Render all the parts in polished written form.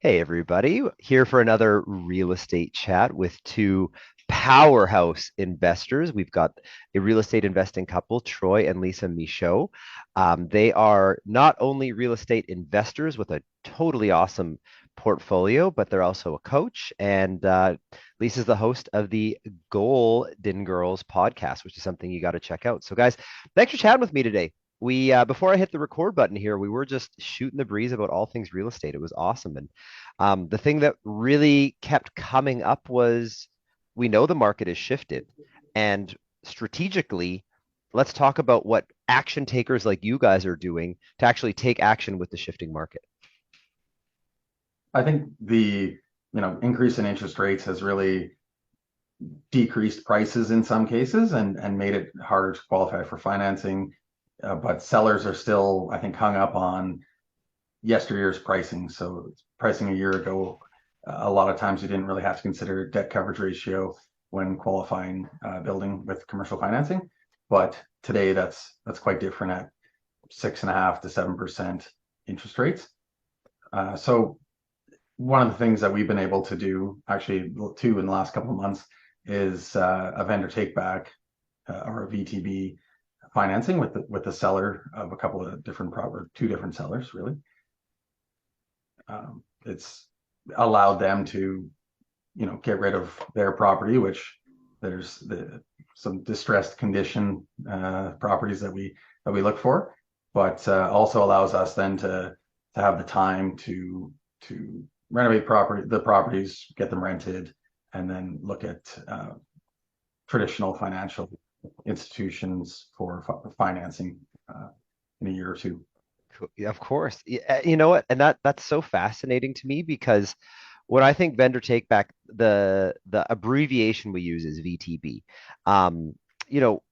Hey, everybody, here for another real estate chat with two powerhouse investors. We've got a real estate investing couple, Troy and Lisa Michaud. They are not only real estate investors with a totally awesome portfolio, but they're also a coach. And Lisa's the host of the Golden Girls podcast, which is something you got to check out. So, guys, thanks for chatting with me today. We before I hit the record button here, we were just shooting the breeze about all things real estate. It was awesome, and the thing that really kept coming up was we know the market has shifted, and strategically, let's talk about what action takers like you guys are doing to actually take action with the shifting market. I think the increase in interest rates has really decreased prices in some cases and made it harder to qualify for financing. But sellers are still, I think, hung up on yesteryear's pricing. So pricing a year ago, a lot of times you didn't really have to consider debt coverage ratio when qualifying building with commercial financing. But today that's quite different at 6.5 to 7% interest rates. So one of the things that we've been able to do, actually two in the last couple of months, is a vendor take back or a VTB financing with the seller of a couple of different property, two different sellers really. It's allowed them to get rid of their property, which there's some distressed condition properties that we look for, but also allows us then to have the time to renovate the properties, get them rented, and then look at traditional financial institutions for financing in a year or two. Yeah, of course. You know what? And that's so fascinating to me because when I think vendor take back, the abbreviation we use is VTB. Um, you know,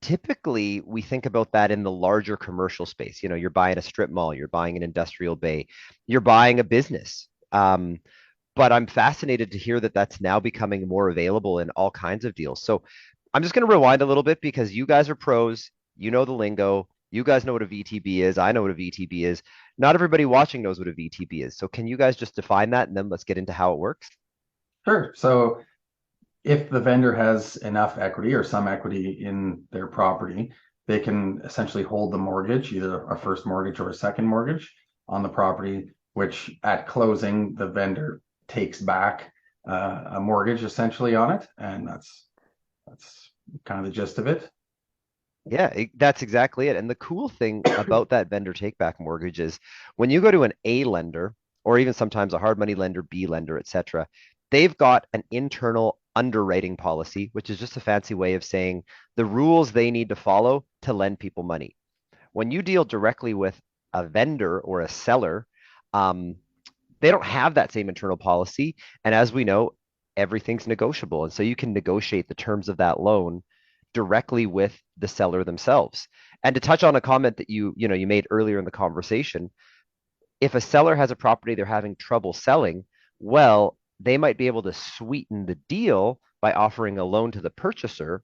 typically we think about that in the larger commercial space. You know, you're buying a strip mall, you're buying an industrial bay, you're buying a business. But I'm fascinated to hear that that's now becoming more available in all kinds of deals. So I'm just going to rewind a little bit because you guys are pros, you know the lingo, you guys know what a VTB is, I know what a VTB is. Not everybody watching knows what a VTB is. So can you guys just define that and then let's get into how it works? Sure. So if the vendor has enough equity or some equity in their property, they can essentially hold the mortgage, either a first mortgage or a second mortgage on the property, which at closing, the vendor takes back a mortgage essentially on it. And that's kind of the gist of it. Yeah, that's exactly it. And the cool thing about that vendor take back mortgage is when you go to an A lender or even sometimes a hard money lender, B lender, etc., they've got an internal underwriting policy, which is just a fancy way of saying the rules they need to follow to lend people money. When you deal directly with a vendor or a seller, um, they don't have that same internal policy. And as we know, everything's negotiable. And so you can negotiate the terms of that loan directly with the seller themselves. And to touch on a comment that you made earlier in the conversation, if a seller has a property they're having trouble selling, well, they might be able to sweeten the deal by offering a loan to the purchaser,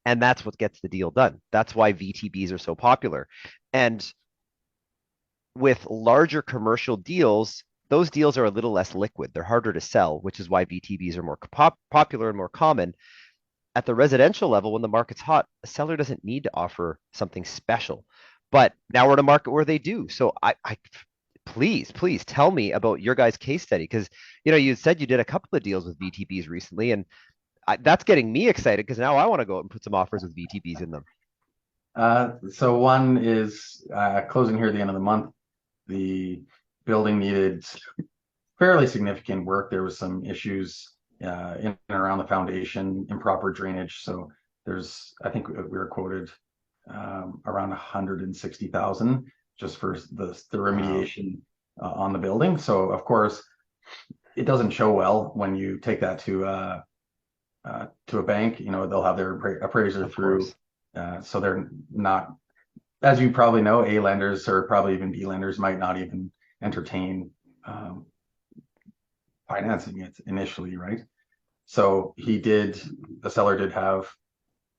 and that's what gets the deal done. That's why VTBs are so popular. And with larger commercial deals, those deals are a little less liquid. They're harder to sell, which is why VTBs are more popular and more common. At the residential level, when the market's hot, a seller doesn't need to offer something special. But now we're in a market where they do. So I please tell me about your guys' case study because you said you did a couple of deals with VTBs recently, and that's getting me excited because now I want to go out and put some offers with VTBs in them. So one is closing here at the end of the month. The building needed fairly significant work. There was some issues in and around the foundation, improper drainage. So I think we were quoted around 160,000 just for the Wow, remediation on the building. So of course, it doesn't show well when you take that to a bank. They'll have their appraiser of through, course. so they're not, as you probably know, A lenders or probably even B lenders might not even entertain um, financing it initially, right? So the seller did have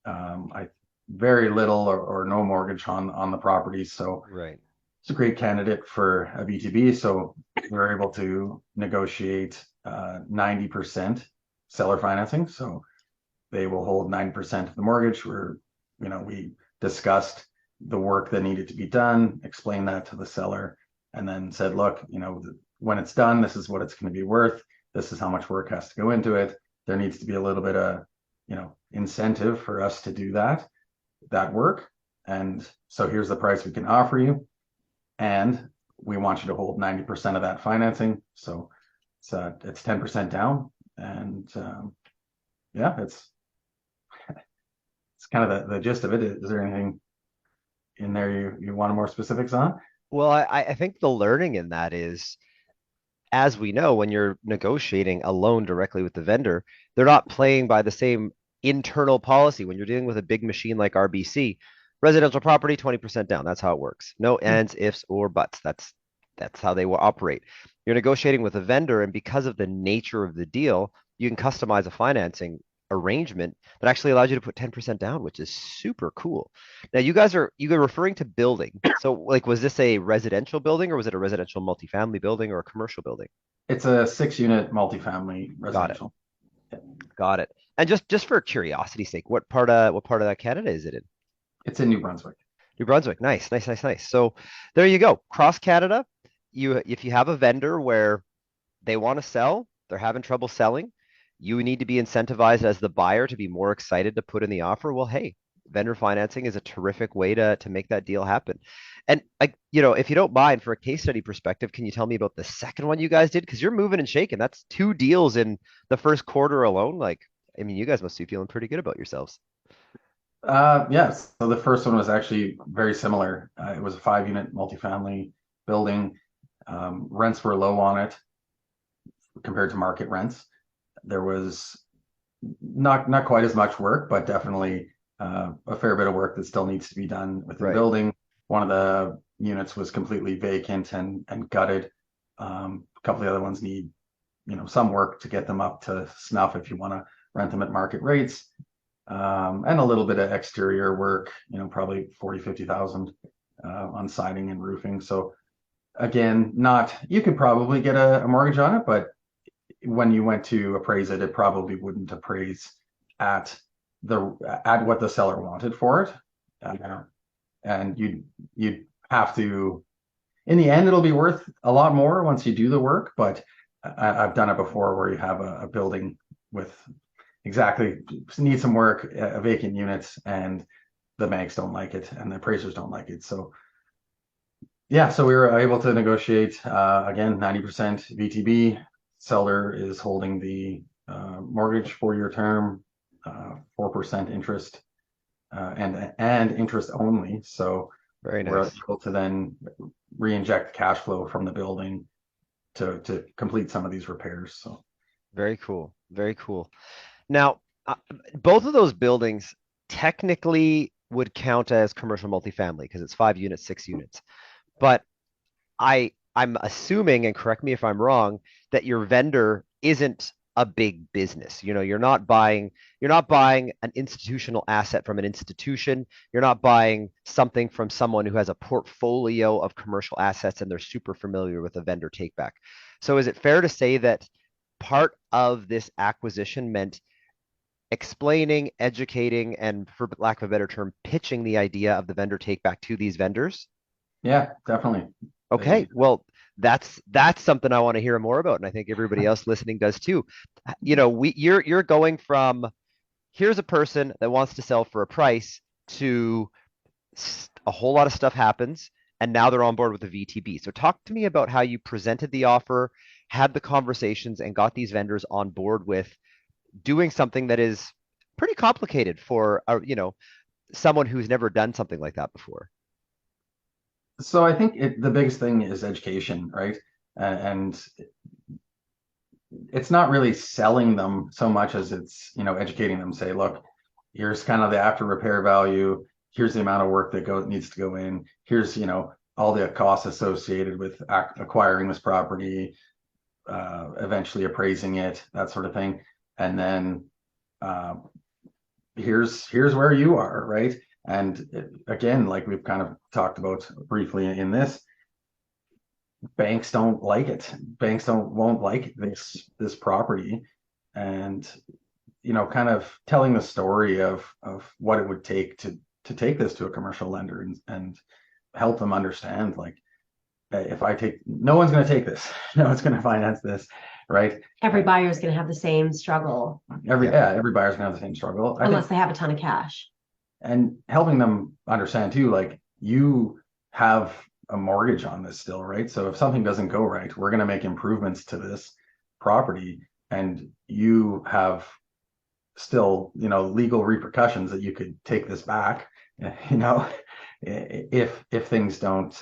I very little or no mortgage on the property. So Right. it's a great candidate for a VTB. So we were able to negotiate 90% seller financing. So they will hold 90% of the mortgage. We discussed the work that needed to be done, explained that to the seller, and then said, look, when it's done, this is what it's going to be worth. This is how much work has to go into it. There needs to be a little bit of, incentive for us to do that work. And so here's the price we can offer you. And we want you to hold 90% of that financing. So it's 10% down. And yeah, it's kind of the gist of it. Is there anything in there you want more specifics on? Well, I think the learning in that is, as we know, when you're negotiating a loan directly with the vendor, they're not playing by the same internal policy. When you're dealing with a big machine like RBC, residential property, 20% down. That's how it works. No ands, ifs, or buts. That's how they will operate. You're negotiating with a vendor, and because of the nature of the deal, you can customize a financing arrangement that actually allows you to put 10% down, which is super cool. Now, you are referring to building. So, like, was this a residential building, or was it a residential multifamily building, or a commercial building? It's a 6-unit multifamily Got it. residential. Got it. And just for curiosity's sake, what part of that Canada is it in? It's in New Brunswick. New Brunswick. Nice, nice, nice, nice. So there you go. Cross Canada, if you have a vendor where they want to sell, they're having trouble selling, you need to be incentivized as the buyer to be more excited to put in the offer. Well, hey, vendor financing is a terrific way to make that deal happen. And if you don't mind, for a case study perspective, can you tell me about the second one you guys did? Because you're moving and shaking. That's two deals in the first quarter alone. Like, I mean, you guys must be feeling pretty good about yourselves. Yes. So the first one was actually very similar. It was a 5-unit multifamily building. Rents were low on it compared to market rents. There was not quite as much work, but definitely a fair bit of work that still needs to be done within the Right. building. One of the units was completely vacant and gutted. A couple of the other ones need, some work to get them up to snuff if you want to rent them at market rates. And a little bit of exterior work, probably 40, 50,000 on siding and roofing. So again, you could probably get a mortgage on it, but when you went to appraise it, it probably wouldn't appraise at what the seller wanted for it. And you'd have to, in the end, it'll be worth a lot more once you do the work. But I've done it before where you have a building with exactly needs some work, vacant units, and the banks don't like it and the appraisers don't like it. So yeah, so we were able to negotiate again 90% VTB. Seller is holding the mortgage 4-year term, 4% interest, and interest only. So Very we're nice. able to then re-inject cash flow from the building to complete some of these repairs. So Very cool. Very cool. Now, both of those buildings technically would count as commercial multifamily because it's 5 units, 6 units. But I'm assuming, and correct me if I'm wrong, that your vendor isn't a big business. You're not buying an institutional asset from an institution. You're not buying something from someone who has a portfolio of commercial assets and they're super familiar with a vendor take back. So is it fair to say that part of this acquisition meant explaining, educating, and for lack of a better term, pitching the idea of the vendor take back to these vendors? yeah, definitely. Okay, well, that's something I want to hear more about, and I think everybody else listening does too. You're going from here's a person that wants to sell for a price to a whole lot of stuff happens, and now they're on board with the VTB. So talk to me about how you presented the offer, had the conversations, and got these vendors on board with doing something that is pretty complicated for someone who's never done something like that before. So I think the biggest thing is education, right? And it's not really selling them so much as it's, educating them. Say, look, here's kind of the after repair value. Here's the amount of work that needs to go in. Here's, all the costs associated with acquiring this property, eventually appraising it, that sort of thing. And then uh, here's where you are, right? And again, like we've kind of talked about briefly in this, banks don't like it. Banks don't won't like this property, and kind of telling the story of what it would take to take this to a commercial lender and help them understand, like, if I take, no one's going to take this, no one's going to finance this, right? Every And buyer is going to have the same struggle Yeah. every buyer's going to have the same struggle, I unless think. they have a ton of cash. And helping them understand too, like, you have a mortgage on this still, right? So if something doesn't go right, we're going to make improvements to this property, and you have still, legal repercussions that you could take this back, you know, if things don't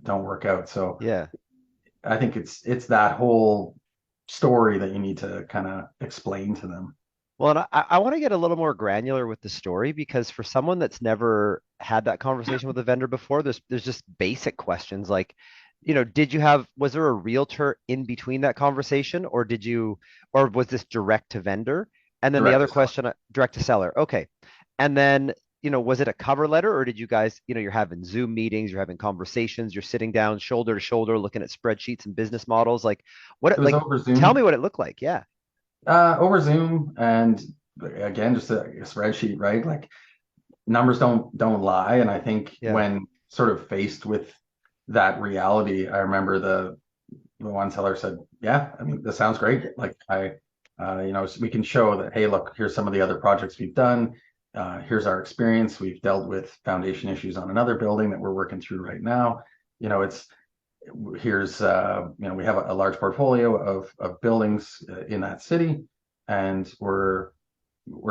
work out. So Yeah. I think it's that whole story that you need to kind of explain to them. Well, and I want to get a little more granular with the story because for someone that's never had that conversation with a vendor before, there's just basic questions like, was there a realtor in between that conversation, or was this direct to vendor? And then the Direct other to seller. question, direct to seller. Okay. And then, was it a cover letter or did you guys, you're having Zoom meetings, you're having conversations, you're sitting down shoulder to shoulder looking at spreadsheets and business models? It was over tell me Zoom. what it looked like. Yeah. Over Zoom, and again, just a spreadsheet, right? Like, numbers don't lie. And I think Yeah. when sort of faced with that reality, I remember the one seller said, "Yeah, I mean, this sounds great. Like, we can show that, hey, look, here's some of the other projects we've done. Here's our experience. We've dealt with foundation issues on another building that we're working through right now. It's here's we have a large portfolio of buildings in that city, and we're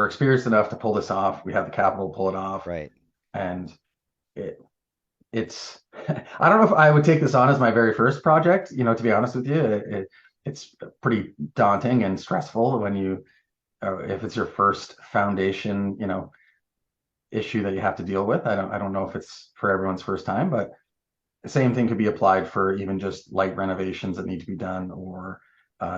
experienced enough to pull this off. We have the capital to pull it off, Right. and it it's I don't know if I would take this on as my very first project. To be honest with you, it's pretty daunting and stressful when if it's your first foundation, issue that you have to deal with. I don't know if it's for everyone's first time, but the same thing could be applied for even just light renovations that need to be done, or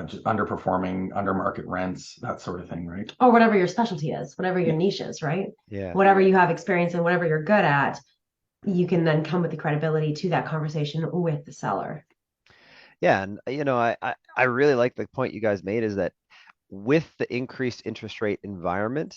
just underperforming, under market rents, that sort of thing, right? Or whatever your specialty is, whatever your Yeah. niche is, right? Yeah. Whatever you have experience in, whatever you're good at, you can then come with the credibility to that conversation with the seller. Yeah, and I really like the point you guys made is that with the increased interest rate environment,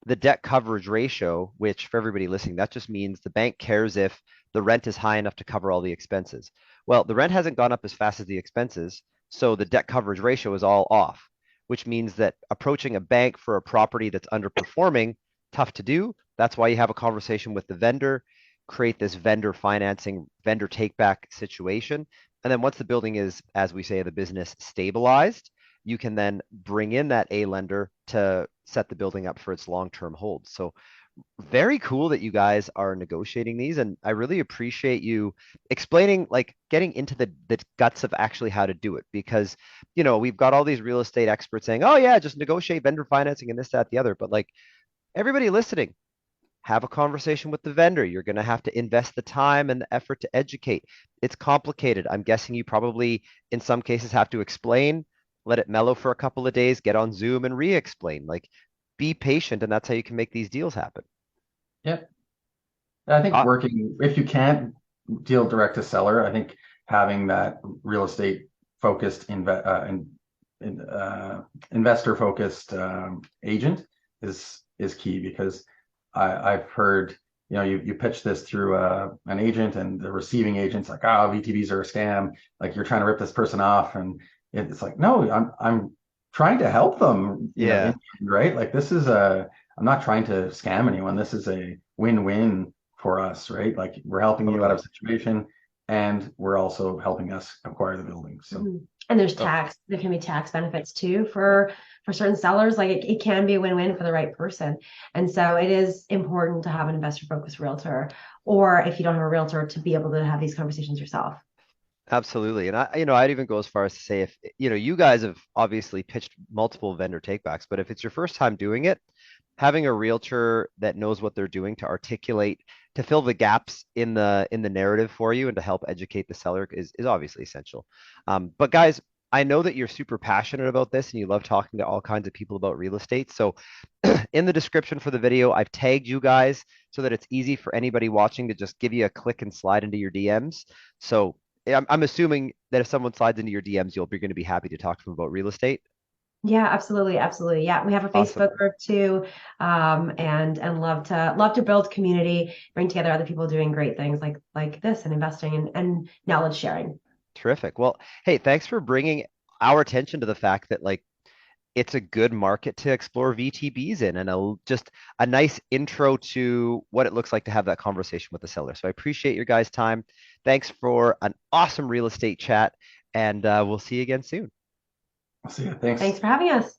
the debt coverage ratio, which for everybody listening, that just means the bank cares if the rent is high enough to cover all the expenses. Well, the rent hasn't gone up as fast as the expenses, so the debt coverage ratio is all off, which means that approaching a bank for a property that's underperforming, tough to do. That's why you have a conversation with the vendor, create this vendor financing, vendor take back situation. And then once the building is, as we say, the business stabilized, you can then bring in that A lender to set the building up for its long-term hold. So very cool that you guys are negotiating these. And I really appreciate you explaining, like getting into the guts of actually how to do it. Because, we've got all these real estate experts saying, oh yeah, just negotiate vendor financing and this, that, the other. But like everybody listening, have a conversation with the vendor. You're going to have to invest the time and the effort to educate. It's complicated. I'm guessing you probably, in some cases, have to explain, let it mellow for a couple of days, get on Zoom and re explain. Like, be patient, and that's how you can make these deals happen. Yeah. I think Uh, working, if you can't deal direct to seller, I think having that real estate focused investor focused agent is key, because I've heard, you pitch this through an agent, and the receiving agent's like, oh, VTBs are a scam, like, you're trying to rip this person off, and it's like, no, I'm trying to help them, yeah, right? Like, this is I'm not trying to scam anyone. This is a win-win for us, right? Like, we're helping you out of totally. a situation, and we're also helping us acquire the building. So, Mhm. And there's oh, there can be tax benefits too for certain sellers. Like it can be a win-win for the right person. And so it is important to have an investor focused realtor, or if you don't have a realtor, to be able to have these conversations yourself. Absolutely. And I'd even go as far as to say if, you guys have obviously pitched multiple vendor takebacks, but if it's your first time doing it, having a realtor that knows what they're doing to articulate, to fill the gaps in the narrative for you and to help educate the seller is obviously essential. But guys, I know that you're super passionate about this and you love talking to all kinds of people about real estate. So in the description for the video, I've tagged you guys so that it's easy for anybody watching to just give you a click and slide into your DMs. So I'm assuming that if someone slides into your DMs, you're going to be happy to talk to them about real estate. Yeah, absolutely, absolutely. Yeah, we have a Awesome. Facebook group too, and love to build community, bring together other people doing great things like this and investing and knowledge sharing. Terrific. Well, hey, thanks for bringing our attention to the fact that like it's a good market to explore VTBs in and just a nice intro to what it looks like to have that conversation with the seller. So I appreciate your guys' time. Thanks for an awesome real estate chat, and we'll see you again soon. See you. Thanks. Thanks for having us.